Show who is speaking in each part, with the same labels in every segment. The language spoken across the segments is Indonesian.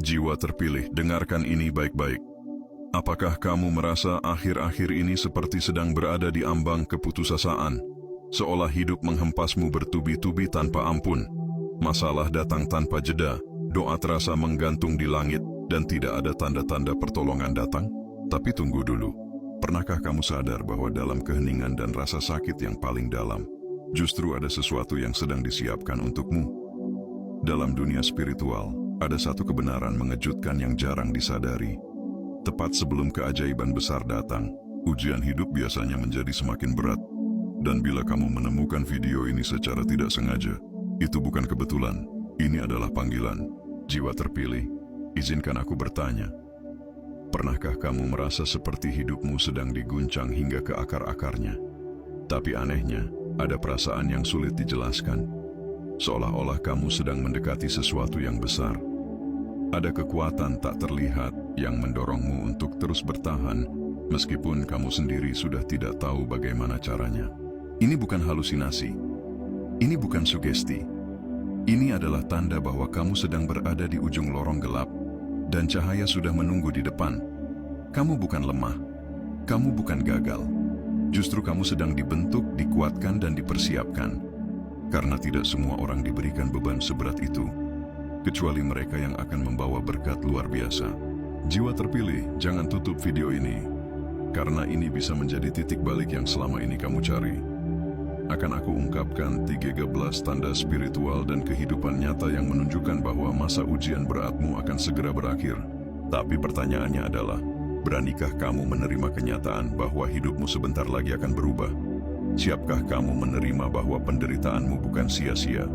Speaker 1: Jiwa terpilih, dengarkan ini baik-baik. Apakah kamu merasa akhir-akhir ini seperti sedang berada di ambang keputusasaan? Seolah hidup menghempasmu bertubi-tubi tanpa ampun. Masalah datang tanpa jeda, doa terasa menggantung di langit, dan tidak ada tanda-tanda pertolongan datang? Tapi tunggu dulu, pernahkah kamu sadar bahwa dalam keheningan dan rasa sakit yang paling dalam, justru ada sesuatu yang sedang disiapkan untukmu? Dalam dunia spiritual, ada satu kebenaran mengejutkan yang jarang disadari. Tepat sebelum keajaiban besar datang, ujian hidup biasanya menjadi semakin berat. Dan bila kamu menemukan video ini secara tidak sengaja, itu bukan kebetulan, ini adalah panggilan. Jiwa terpilih, izinkan aku bertanya. Pernahkah kamu merasa seperti hidupmu sedang diguncang hingga ke akar-akarnya? Tapi anehnya, ada perasaan yang sulit dijelaskan. Seolah-olah kamu sedang mendekati sesuatu yang besar. Ada kekuatan tak terlihat yang mendorongmu untuk terus bertahan, meskipun kamu sendiri sudah tidak tahu bagaimana caranya. Ini bukan halusinasi. Ini bukan sugesti. Ini adalah tanda bahwa kamu sedang berada di ujung lorong gelap, dan cahaya sudah menunggu di depan. Kamu bukan lemah. Kamu bukan gagal. Justru kamu sedang dibentuk, dikuatkan, dan dipersiapkan. Karena tidak semua orang diberikan beban seberat itu, kecuali mereka yang akan membawa berkat luar biasa. Jiwa terpilih, jangan tutup video ini, karena ini bisa menjadi titik balik yang selama ini kamu cari. Akan aku ungkapkan 13 tanda spiritual dan kehidupan nyata yang menunjukkan bahwa masa ujian beratmu akan segera berakhir. Tapi pertanyaannya adalah, beranikah kamu menerima kenyataan bahwa hidupmu sebentar lagi akan berubah? Siapkah kamu menerima bahwa penderitaanmu bukan sia-sia?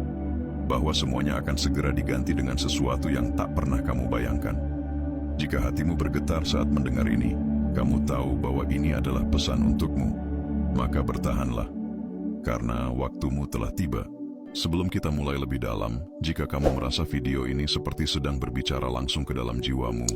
Speaker 1: Bahwa semuanya akan segera diganti dengan sesuatu yang tak pernah kamu bayangkan. Jika hatimu bergetar saat mendengar ini, kamu tahu bahwa ini adalah pesan untukmu. Maka bertahanlah, karena waktumu telah tiba. Sebelum kita mulai lebih dalam, jika kamu merasa video ini seperti sedang berbicara langsung ke dalam jiwamu,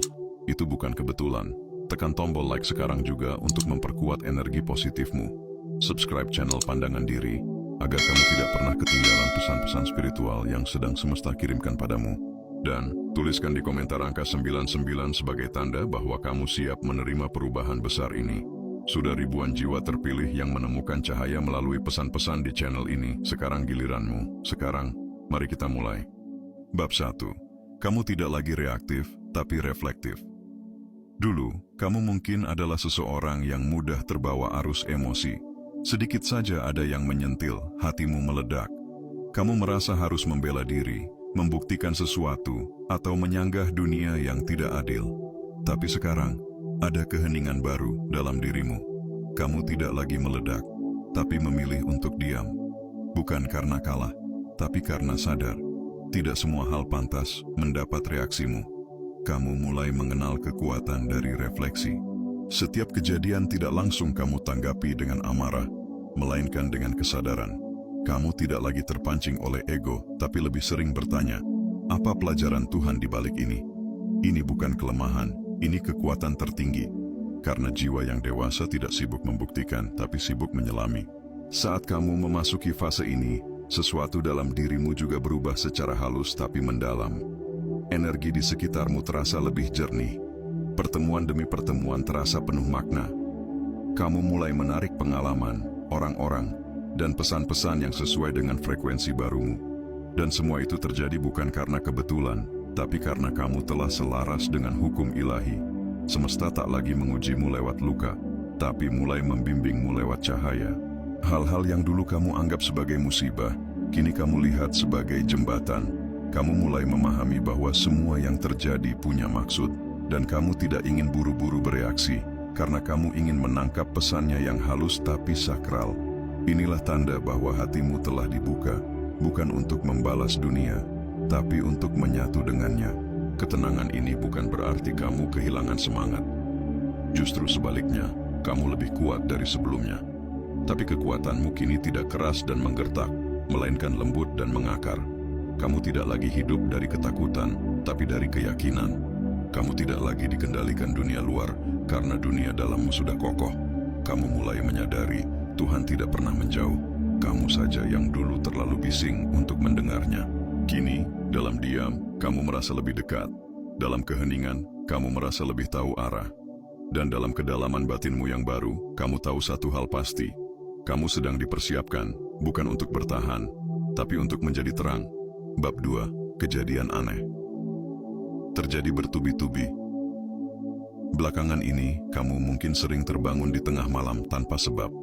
Speaker 1: itu bukan kebetulan. Tekan tombol like sekarang juga untuk memperkuat energi positifmu. Subscribe channel Pandangan Diri, agar kamu tidak pernah ketinggalan pesan-pesan spiritual yang sedang semesta kirimkan padamu. Dan, tuliskan di komentar angka 99 sebagai tanda bahwa kamu siap menerima perubahan besar ini. Sudah ribuan jiwa terpilih yang menemukan cahaya melalui pesan-pesan di channel ini. Sekarang giliranmu. Sekarang, mari kita mulai. Bab 1. Kamu tidak lagi reaktif, tapi reflektif. Dulu, kamu mungkin adalah seseorang yang mudah terbawa arus emosi. Sedikit saja ada yang menyentil, hatimu meledak. Kamu merasa harus membela diri, membuktikan sesuatu, atau menyanggah dunia yang tidak adil. Tapi sekarang, ada keheningan baru dalam dirimu. Kamu tidak lagi meledak, tapi memilih untuk diam. Bukan karena kalah, tapi karena sadar. Tidak semua hal pantas mendapat reaksimu. Kamu mulai mengenal kekuatan dari refleksi. Setiap kejadian tidak langsung kamu tanggapi dengan amarah, melainkan dengan kesadaran. Kamu tidak lagi terpancing oleh ego, tapi lebih sering bertanya, apa pelajaran Tuhan di balik ini? Ini bukan kelemahan, ini kekuatan tertinggi. Karena jiwa yang dewasa tidak sibuk membuktikan, tapi sibuk menyelami. Saat kamu memasuki fase ini, sesuatu dalam dirimu juga berubah secara halus tapi mendalam. Energi di sekitarmu terasa lebih jernih. Pertemuan demi pertemuan terasa penuh makna. Kamu mulai menarik pengalaman, orang-orang, dan pesan-pesan yang sesuai dengan frekuensi barumu. Dan semua itu terjadi bukan karena kebetulan, tapi karena kamu telah selaras dengan hukum ilahi. Semesta tak lagi mengujimu lewat luka, tapi mulai membimbingmu lewat cahaya. Hal-hal yang dulu kamu anggap sebagai musibah, kini kamu lihat sebagai jembatan. Kamu mulai memahami bahwa semua yang terjadi punya maksud, dan kamu tidak ingin buru-buru bereaksi, karena kamu ingin menangkap pesannya yang halus tapi sakral. Inilah tanda bahwa hatimu telah dibuka, bukan untuk membalas dunia, tapi untuk menyatu dengannya. Ketenangan ini bukan berarti kamu kehilangan semangat. Justru sebaliknya, kamu lebih kuat dari sebelumnya. Tapi kekuatanmu kini tidak keras dan menggertak, melainkan lembut dan mengakar. Kamu tidak lagi hidup dari ketakutan, tapi dari keyakinan. Kamu tidak lagi dikendalikan dunia luar, karena dunia dalammu sudah kokoh. Kamu mulai menyadari, Tuhan tidak pernah menjauh. Kamu saja yang dulu terlalu bising untuk mendengarnya. Kini, dalam diam, kamu merasa lebih dekat. Dalam keheningan, kamu merasa lebih tahu arah. Dan dalam kedalaman batinmu yang baru, kamu tahu satu hal pasti. Kamu sedang dipersiapkan, bukan untuk bertahan, tapi untuk menjadi terang. Bab 2, Kejadian Aneh. Terjadi bertubi-tubi. Belakangan ini, kamu mungkin sering terbangun di tengah malam tanpa sebab.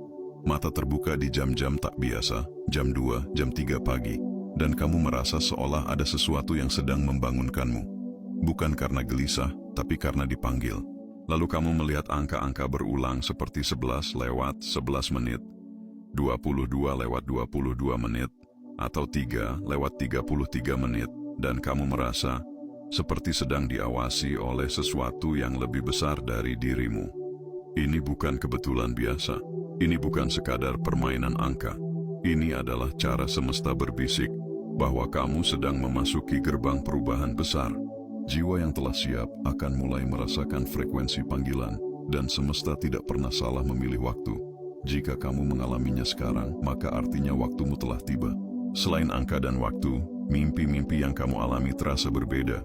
Speaker 1: Mata terbuka di jam-jam tak biasa, jam 2, jam 3 pagi, dan kamu merasa seolah ada sesuatu yang sedang membangunkanmu. Bukan karena gelisah, tapi karena dipanggil. Lalu kamu melihat angka-angka berulang seperti 11 lewat 11 menit, 22 lewat 22 menit, atau 3 lewat 33 menit, dan kamu merasa seperti sedang diawasi oleh sesuatu yang lebih besar dari dirimu. Ini bukan kebetulan biasa. Ini bukan sekadar permainan angka. Ini adalah cara semesta berbisik bahwa kamu sedang memasuki gerbang perubahan besar. Jiwa yang telah siap akan mulai merasakan frekuensi panggilan, dan semesta tidak pernah salah memilih waktu. Jika kamu mengalaminya sekarang, maka artinya waktumu telah tiba. Selain angka dan waktu, mimpi-mimpi yang kamu alami terasa berbeda.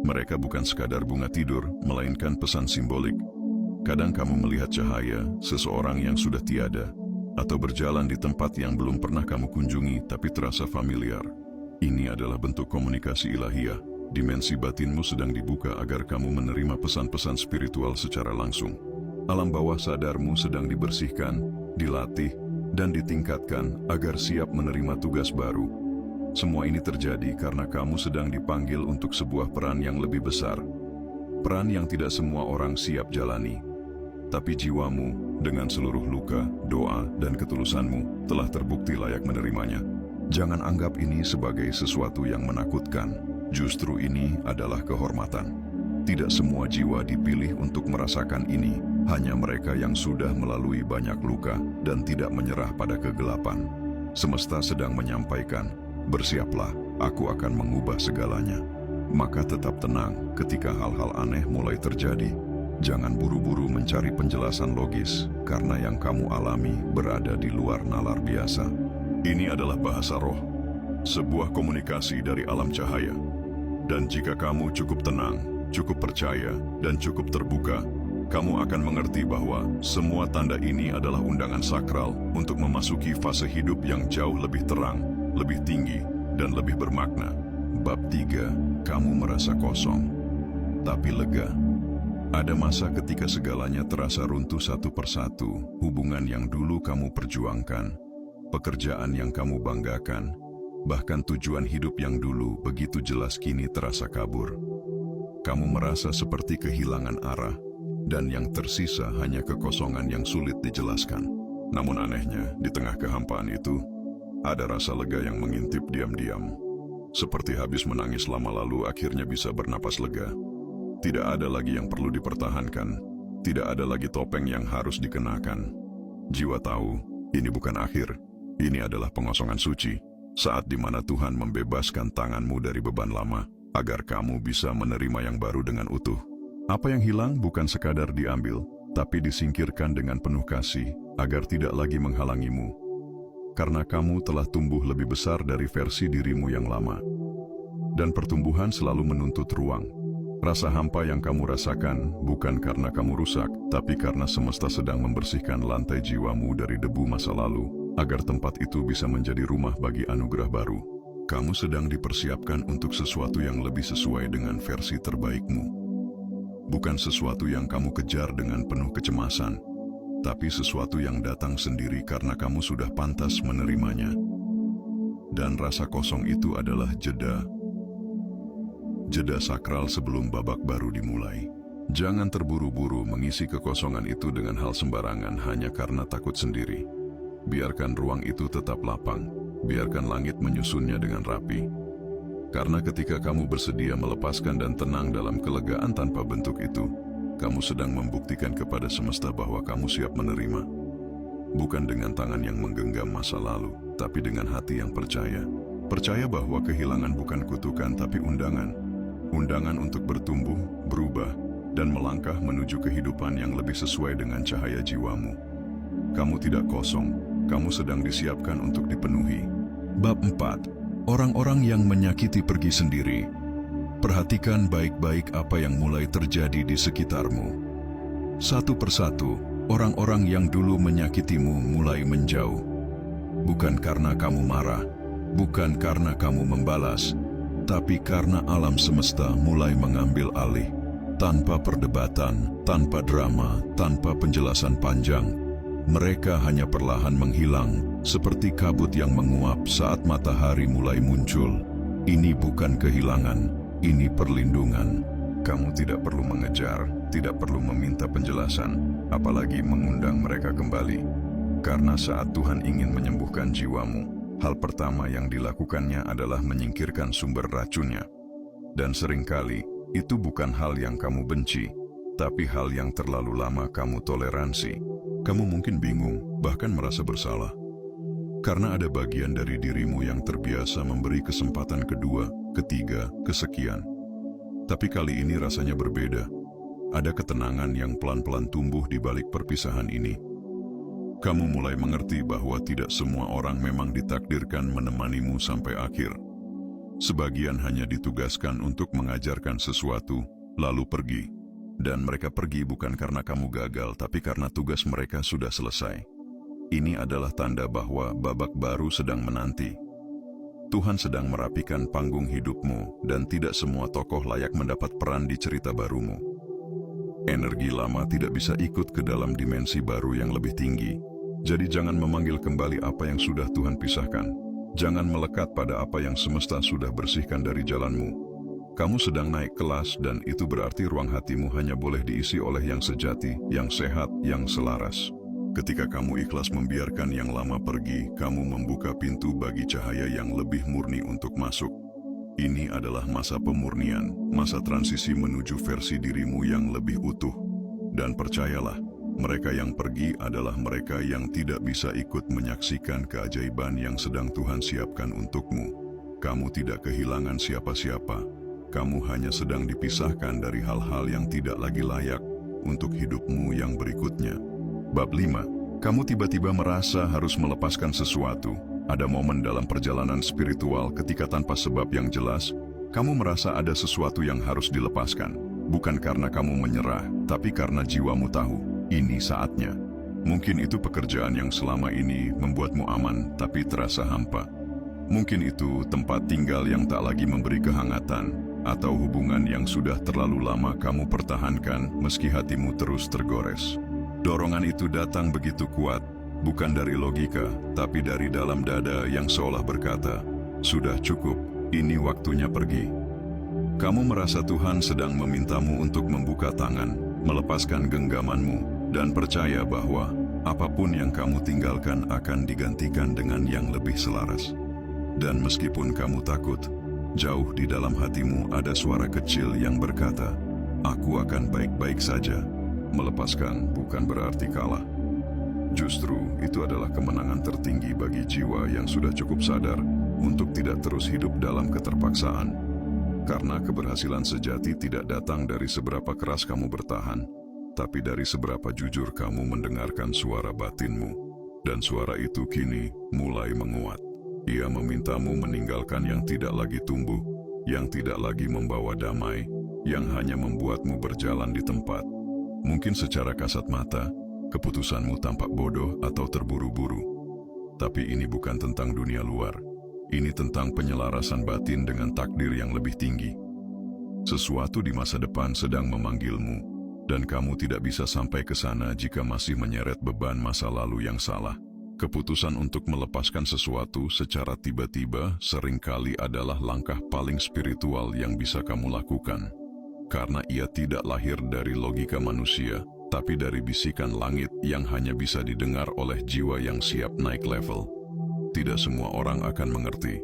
Speaker 1: Mereka bukan sekadar bunga tidur, melainkan pesan simbolik. Kadang kamu melihat cahaya, seseorang yang sudah tiada, atau berjalan di tempat yang belum pernah kamu kunjungi tapi terasa familiar. Ini adalah bentuk komunikasi ilahiyah. Dimensi batinmu sedang dibuka agar kamu menerima pesan-pesan spiritual secara langsung. Alam bawah sadarmu sedang dibersihkan, dilatih, dan ditingkatkan agar siap menerima tugas baru. Semua ini terjadi karena kamu sedang dipanggil untuk sebuah peran yang lebih besar. Peran yang tidak semua orang siap jalani. Tapi jiwamu, dengan seluruh luka, doa, dan ketulusanmu, telah terbukti layak menerimanya. Jangan anggap ini sebagai sesuatu yang menakutkan. Justru ini adalah kehormatan. Tidak semua jiwa dipilih untuk merasakan ini, hanya mereka yang sudah melalui banyak luka dan tidak menyerah pada kegelapan. Semesta sedang menyampaikan, bersiaplah, aku akan mengubah segalanya. Maka tetap tenang ketika hal-hal aneh mulai terjadi. Jangan buru-buru mencari penjelasan logis, karena yang kamu alami berada di luar nalar biasa. Ini adalah bahasa roh, sebuah komunikasi dari alam cahaya. Dan jika kamu cukup tenang, cukup percaya, dan cukup terbuka, kamu akan mengerti bahwa semua tanda ini adalah undangan sakral untuk memasuki fase hidup yang jauh lebih terang, lebih tinggi, dan lebih bermakna. Bab 3, kamu merasa kosong, tapi lega. Ada masa ketika segalanya terasa runtuh satu persatu, hubungan yang dulu kamu perjuangkan, pekerjaan yang kamu banggakan, bahkan tujuan hidup yang dulu begitu jelas kini terasa kabur. Kamu merasa seperti kehilangan arah, dan yang tersisa hanya kekosongan yang sulit dijelaskan. Namun anehnya, di tengah kehampaan itu, ada rasa lega yang mengintip diam-diam. Seperti habis menangis lama lalu akhirnya bisa bernapas lega. Tidak ada lagi yang perlu dipertahankan, tidak ada lagi topeng yang harus dikenakan. Jiwa tahu, ini bukan akhir, ini adalah pengosongan suci. Saat di mana Tuhan membebaskan tanganmu dari beban lama, agar kamu bisa menerima yang baru dengan utuh. Apa yang hilang bukan sekadar diambil, tapi disingkirkan dengan penuh kasih, agar tidak lagi menghalangimu. Karena kamu telah tumbuh lebih besar dari versi dirimu yang lama. Dan pertumbuhan selalu menuntut ruang. Rasa hampa yang kamu rasakan bukan karena kamu rusak, tapi karena semesta sedang membersihkan lantai jiwamu dari debu masa lalu, agar tempat itu bisa menjadi rumah bagi anugerah baru. Kamu sedang dipersiapkan untuk sesuatu yang lebih sesuai dengan versi terbaikmu. Bukan sesuatu yang kamu kejar dengan penuh kecemasan, tapi sesuatu yang datang sendiri karena kamu sudah pantas menerimanya. Dan rasa kosong itu adalah jeda sakral sebelum babak baru dimulai. Jangan terburu-buru mengisi kekosongan itu dengan hal sembarangan hanya karena takut sendiri. Biarkan ruang itu tetap lapang, biarkan langit menyusunnya dengan rapi. Karena ketika kamu bersedia melepaskan dan tenang dalam kelegaan tanpa bentuk itu, kamu sedang membuktikan kepada semesta bahwa kamu siap menerima. Bukan dengan tangan yang menggenggam masa lalu, tapi dengan hati yang percaya. Percaya bahwa kehilangan bukan kutukan tapi undangan. Undangan untuk bertumbuh, berubah, dan melangkah menuju kehidupan yang lebih sesuai dengan cahaya jiwamu. Kamu tidak kosong, kamu sedang disiapkan untuk dipenuhi. Bab 4. Orang-orang yang menyakiti pergi sendiri. Perhatikan baik-baik apa yang mulai terjadi di sekitarmu. Satu persatu, orang-orang yang dulu menyakitimu mulai menjauh. Bukan karena kamu marah, bukan karena kamu membalas, tapi karena alam semesta mulai mengambil alih. Tanpa perdebatan, tanpa drama, tanpa penjelasan panjang, mereka hanya perlahan menghilang, seperti kabut yang menguap saat matahari mulai muncul. Ini bukan kehilangan, ini perlindungan. Kamu tidak perlu mengejar, tidak perlu meminta penjelasan, apalagi mengundang mereka kembali. Karena saat Tuhan ingin menyembuhkan jiwamu, hal pertama yang dilakukannya adalah menyingkirkan sumber racunnya. Dan seringkali, itu bukan hal yang kamu benci, tapi hal yang terlalu lama kamu toleransi. Kamu mungkin bingung, bahkan merasa bersalah. Karena ada bagian dari dirimu yang terbiasa memberi kesempatan kedua, ketiga, kesekian. Tapi kali ini rasanya berbeda. Ada ketenangan yang pelan-pelan tumbuh di balik perpisahan ini. Kamu mulai mengerti bahwa tidak semua orang memang ditakdirkan menemanimu sampai akhir. Sebagian hanya ditugaskan untuk mengajarkan sesuatu, lalu pergi. Dan mereka pergi bukan karena kamu gagal, tapi karena tugas mereka sudah selesai. Ini adalah tanda bahwa babak baru sedang menanti. Tuhan sedang merapikan panggung hidupmu, dan tidak semua tokoh layak mendapat peran di cerita barumu. Energi lama tidak bisa ikut ke dalam dimensi baru yang lebih tinggi. Jadi jangan memanggil kembali apa yang sudah Tuhan pisahkan. Jangan melekat pada apa yang semesta sudah bersihkan dari jalanmu. Kamu sedang naik kelas, dan itu berarti ruang hatimu hanya boleh diisi oleh yang sejati, yang sehat, yang selaras. Ketika kamu ikhlas membiarkan yang lama pergi, kamu membuka pintu bagi cahaya yang lebih murni untuk masuk. Ini adalah masa pemurnian, masa transisi menuju versi dirimu yang lebih utuh. Dan percayalah, mereka yang pergi adalah mereka yang tidak bisa ikut menyaksikan keajaiban yang sedang Tuhan siapkan untukmu. Kamu tidak kehilangan siapa-siapa. Kamu hanya sedang dipisahkan dari hal-hal yang tidak lagi layak untuk hidupmu yang berikutnya. Bab 5. Kamu tiba-tiba merasa harus melepaskan sesuatu. Ada momen dalam perjalanan spiritual ketika tanpa sebab yang jelas, kamu merasa ada sesuatu yang harus dilepaskan. Bukan karena kamu menyerah, tapi karena jiwamu tahu, ini saatnya. Mungkin itu pekerjaan yang selama ini membuatmu aman, tapi terasa hampa. Mungkin itu tempat tinggal yang tak lagi memberi kehangatan, atau hubungan yang sudah terlalu lama kamu pertahankan meski hatimu terus tergores. Dorongan itu datang begitu kuat, bukan dari logika, tapi dari dalam dada yang seolah berkata, "Sudah cukup, ini waktunya pergi." Kamu merasa Tuhan sedang memintamu untuk membuka tangan, melepaskan genggamanmu, dan percaya bahwa apapun yang kamu tinggalkan akan digantikan dengan yang lebih selaras. Dan meskipun kamu takut, jauh di dalam hatimu ada suara kecil yang berkata, "Aku akan baik-baik saja." Melepaskan bukan berarti kalah. Justru itu adalah kemenangan tertinggi bagi jiwa yang sudah cukup sadar untuk tidak terus hidup dalam keterpaksaan. Karena keberhasilan sejati tidak datang dari seberapa keras kamu bertahan, tapi dari seberapa jujur kamu mendengarkan suara batinmu. Dan suara itu kini mulai menguat. Ia memintamu meninggalkan yang tidak lagi tumbuh, yang tidak lagi membawa damai, yang hanya membuatmu berjalan di tempat. Mungkin secara kasat mata, keputusanmu tampak bodoh atau terburu-buru. Tapi ini bukan tentang dunia luar. Ini tentang penyelarasan batin dengan takdir yang lebih tinggi. Sesuatu di masa depan sedang memanggilmu, dan kamu tidak bisa sampai ke sana jika masih menyeret beban masa lalu yang salah. Keputusan untuk melepaskan sesuatu secara tiba-tiba seringkali adalah langkah paling spiritual yang bisa kamu lakukan. Karena ia tidak lahir dari logika manusia, tapi dari bisikan langit yang hanya bisa didengar oleh jiwa yang siap naik level. Tidak semua orang akan mengerti,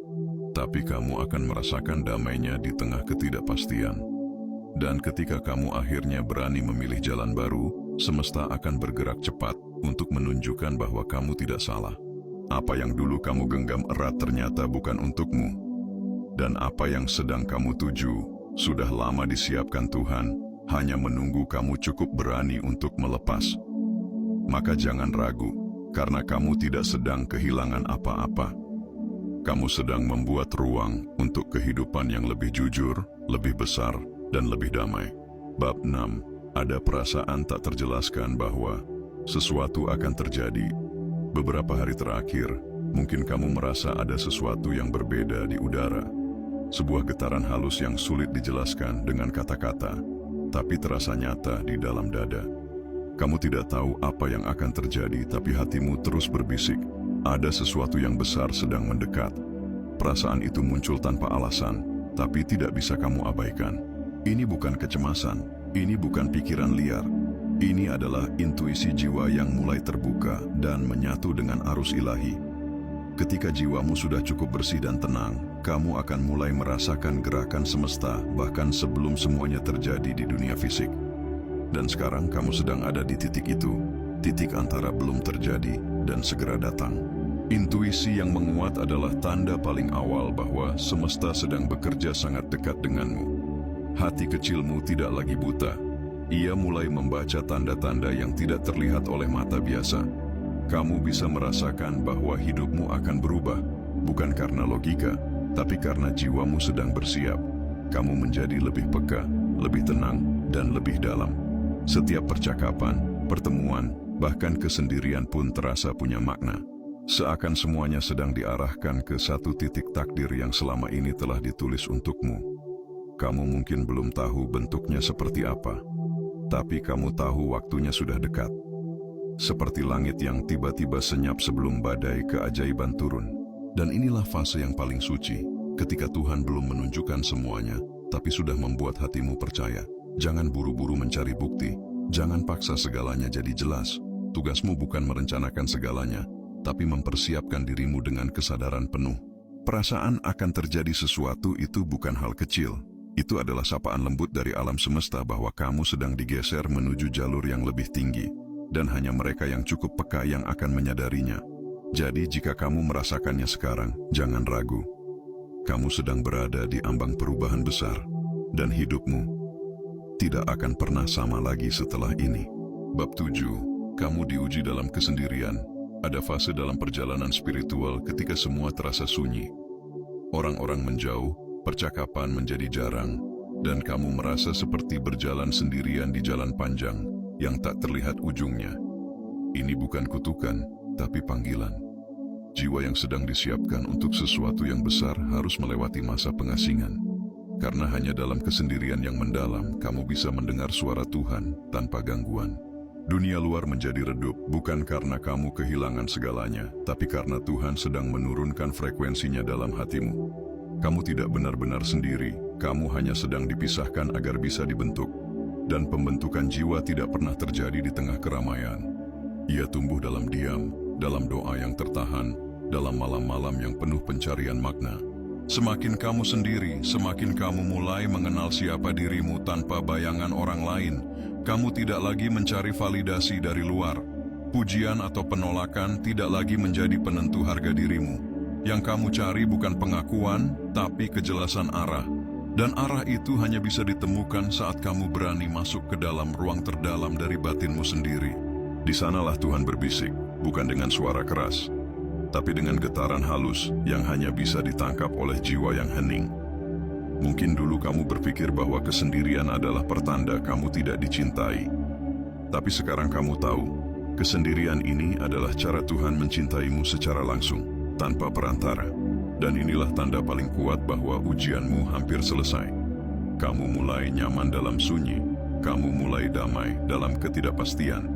Speaker 1: tapi kamu akan merasakan damainya di tengah ketidakpastian. Dan ketika kamu akhirnya berani memilih jalan baru, semesta akan bergerak cepat untuk menunjukkan bahwa kamu tidak salah. Apa yang dulu kamu genggam erat ternyata bukan untukmu. Dan apa yang sedang kamu tuju sudah lama disiapkan Tuhan, hanya menunggu kamu cukup berani untuk melepas. Maka jangan ragu, karena kamu tidak sedang kehilangan apa-apa. Kamu sedang membuat ruang untuk kehidupan yang lebih jujur, lebih besar, dan lebih damai. Bab 6. Ada perasaan tak terjelaskan bahwa sesuatu akan terjadi. Beberapa hari terakhir, mungkin kamu merasa ada sesuatu yang berbeda di udara. Sebuah getaran halus yang sulit dijelaskan dengan kata-kata, tapi terasa nyata di dalam dada. Kamu tidak tahu apa yang akan terjadi, tapi hatimu terus berbisik. Ada sesuatu yang besar sedang mendekat. Perasaan itu muncul tanpa alasan, tapi tidak bisa kamu abaikan. Ini bukan kecemasan, ini bukan pikiran liar. Ini adalah intuisi jiwa yang mulai terbuka dan menyatu dengan arus ilahi. Ketika jiwamu sudah cukup bersih dan tenang, kamu akan mulai merasakan gerakan semesta bahkan sebelum semuanya terjadi di dunia fisik. Dan sekarang kamu sedang ada di titik itu, titik antara belum terjadi dan segera datang. Intuisi yang menguat adalah tanda paling awal bahwa semesta sedang bekerja sangat dekat denganmu. Hati kecilmu tidak lagi buta. Ia mulai membaca tanda-tanda yang tidak terlihat oleh mata biasa. Kamu bisa merasakan bahwa hidupmu akan berubah, bukan karena logika, tapi karena jiwamu sedang bersiap. Kamu menjadi lebih peka, lebih tenang, dan lebih dalam. Setiap percakapan, pertemuan, bahkan kesendirian pun terasa punya makna. Seakan semuanya sedang diarahkan ke satu titik takdir yang selama ini telah ditulis untukmu. Kamu mungkin belum tahu bentuknya seperti apa, tapi kamu tahu waktunya sudah dekat. Seperti langit yang tiba-tiba senyap sebelum badai keajaiban turun. Dan inilah fase yang paling suci, ketika Tuhan belum menunjukkan semuanya, tapi sudah membuat hatimu percaya. Jangan buru-buru mencari bukti, jangan paksa segalanya jadi jelas. Tugasmu bukan merencanakan segalanya, tapi mempersiapkan dirimu dengan kesadaran penuh. Perasaan akan terjadi sesuatu itu bukan hal kecil. Itu adalah sapaan lembut dari alam semesta bahwa kamu sedang digeser menuju jalur yang lebih tinggi. Dan hanya mereka yang cukup peka yang akan menyadarinya. Jadi jika kamu merasakannya sekarang, jangan ragu. Kamu sedang berada di ambang perubahan besar. Dan hidupmu tidak akan pernah sama lagi setelah ini. Bab 7. Kamu diuji dalam kesendirian. Ada fase dalam perjalanan spiritual ketika semua terasa sunyi. Orang-orang menjauh, percakapan menjadi jarang, dan kamu merasa seperti berjalan sendirian di jalan panjang yang tak terlihat ujungnya. Ini bukan kutukan, tapi panggilan. Jiwa yang sedang disiapkan untuk sesuatu yang besar harus melewati masa pengasingan. Karena hanya dalam kesendirian yang mendalam, kamu bisa mendengar suara Tuhan tanpa gangguan. Dunia luar menjadi redup bukan karena kamu kehilangan segalanya, tapi karena Tuhan sedang menurunkan frekuensinya dalam hatimu. Kamu tidak benar-benar sendiri, kamu hanya sedang dipisahkan agar bisa dibentuk. Dan pembentukan jiwa tidak pernah terjadi di tengah keramaian. Ia tumbuh dalam diam, dalam doa yang tertahan, dalam malam-malam yang penuh pencarian makna. Semakin kamu sendiri, semakin kamu mulai mengenal siapa dirimu tanpa bayangan orang lain. Kamu tidak lagi mencari validasi dari luar. Pujian atau penolakan tidak lagi menjadi penentu harga dirimu. Yang kamu cari bukan pengakuan, tapi kejelasan arah. Dan arah itu hanya bisa ditemukan saat kamu berani masuk ke dalam ruang terdalam dari batinmu sendiri. Di sanalah Tuhan berbisik, bukan dengan suara keras, tapi dengan getaran halus yang hanya bisa ditangkap oleh jiwa yang hening. Mungkin dulu kamu berpikir bahwa kesendirian adalah pertanda kamu tidak dicintai. Tapi sekarang kamu tahu, kesendirian ini adalah cara Tuhan mencintaimu secara langsung, tanpa perantara. Dan inilah tanda paling kuat bahwa ujianmu hampir selesai. Kamu mulai nyaman dalam sunyi, kamu mulai damai dalam ketidakpastian.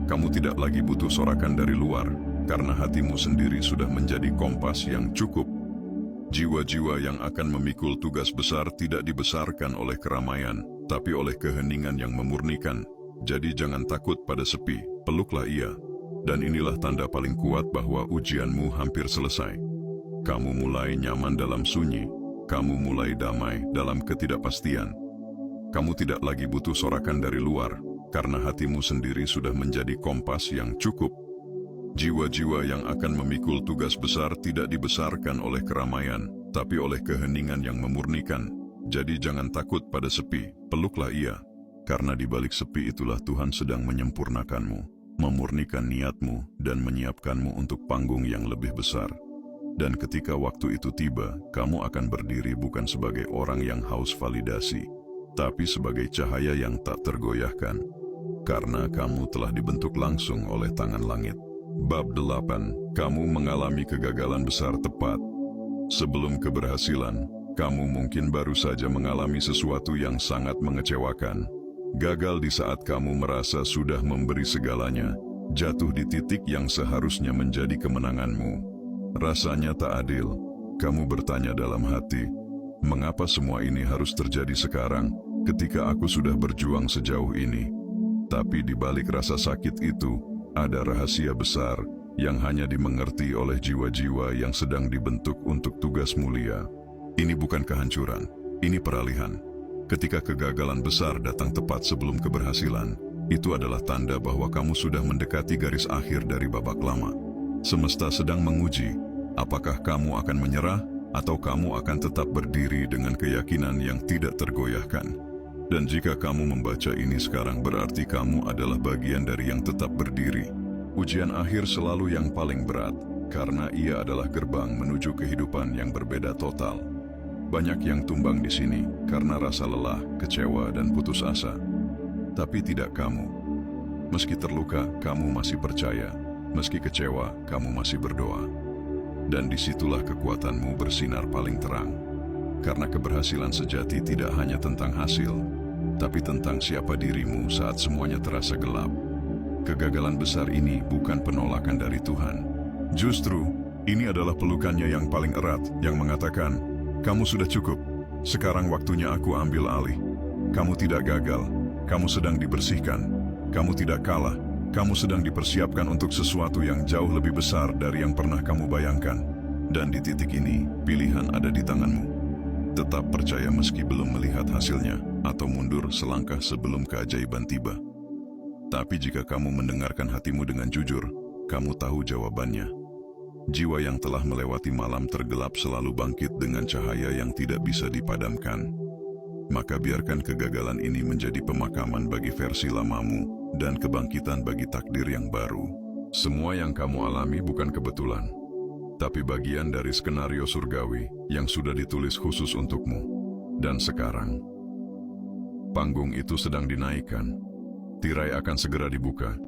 Speaker 1: Kamu tidak lagi butuh sorakan dari luar, karena hatimu sendiri sudah menjadi kompas yang cukup. Jiwa-jiwa yang akan memikul tugas besar tidak dibesarkan oleh keramaian, tapi oleh keheningan yang memurnikan. Jadi jangan takut pada sepi, peluklah ia. Dan inilah tanda paling kuat bahwa ujianmu hampir selesai. Kamu mulai nyaman dalam sunyi, kamu mulai damai dalam ketidakpastian. Kamu tidak lagi butuh sorakan dari luar, karena hatimu sendiri sudah menjadi kompas yang cukup. Jiwa-jiwa yang akan memikul tugas besar tidak dibesarkan oleh keramaian, tapi oleh keheningan yang memurnikan. Jadi jangan takut pada sepi, peluklah ia. Karena di balik sepi itulah Tuhan sedang menyempurnakanmu, memurnikan niatmu, dan menyiapkanmu untuk panggung yang lebih besar. Dan ketika waktu itu tiba, kamu akan berdiri bukan sebagai orang yang haus validasi, tapi sebagai cahaya yang tak tergoyahkan, karena kamu telah dibentuk langsung oleh tangan langit. Bab 8. Kamu mengalami kegagalan besar tepat. Sebelum keberhasilan, kamu mungkin baru saja mengalami sesuatu yang sangat mengecewakan. Gagal di saat kamu merasa sudah memberi segalanya, jatuh di titik yang seharusnya menjadi kemenanganmu. Rasanya tak adil. Kamu bertanya dalam hati, mengapa semua ini harus terjadi sekarang ketika aku sudah berjuang sejauh ini? Tapi di balik rasa sakit itu, ada rahasia besar yang hanya dimengerti oleh jiwa-jiwa yang sedang dibentuk untuk tugas mulia. Ini bukan kehancuran, ini peralihan. Ketika kegagalan besar datang tepat sebelum keberhasilan, itu adalah tanda bahwa kamu sudah mendekati garis akhir dari babak lama. Semesta sedang menguji, apakah kamu akan menyerah atau kamu akan tetap berdiri dengan keyakinan yang tidak tergoyahkan. Dan jika kamu membaca ini sekarang, berarti kamu adalah bagian dari yang tetap berdiri. Ujian akhir selalu yang paling berat, karena ia adalah gerbang menuju kehidupan yang berbeda total. Banyak yang tumbang di sini karena rasa lelah, kecewa, dan putus asa. Tapi tidak kamu. Meski terluka, kamu masih percaya. Meski kecewa, kamu masih berdoa. Dan disitulah kekuatanmu bersinar paling terang. Karena keberhasilan sejati tidak hanya tentang hasil, tapi tentang siapa dirimu saat semuanya terasa gelap. Kegagalan besar ini bukan penolakan dari Tuhan. Justru, ini adalah pelukannya yang paling erat yang mengatakan, kamu sudah cukup, sekarang waktunya aku ambil alih. Kamu tidak gagal, kamu sedang dibersihkan, kamu tidak kalah. Kamu sedang dipersiapkan untuk sesuatu yang jauh lebih besar dari yang pernah kamu bayangkan. Dan di titik ini, pilihan ada di tanganmu. Tetap percaya meski belum melihat hasilnya, atau mundur selangkah sebelum keajaiban tiba. Tapi jika kamu mendengarkan hatimu dengan jujur, kamu tahu jawabannya. Jiwa yang telah melewati malam tergelap selalu bangkit dengan cahaya yang tidak bisa dipadamkan. Maka biarkan kegagalan ini menjadi pemakaman bagi versi lamamu, dan kebangkitan bagi takdir yang baru. Semua yang kamu alami bukan kebetulan, tapi bagian dari skenario surgawi yang sudah ditulis khusus untukmu. Dan sekarang, panggung itu sedang dinaikkan. Tirai akan segera dibuka.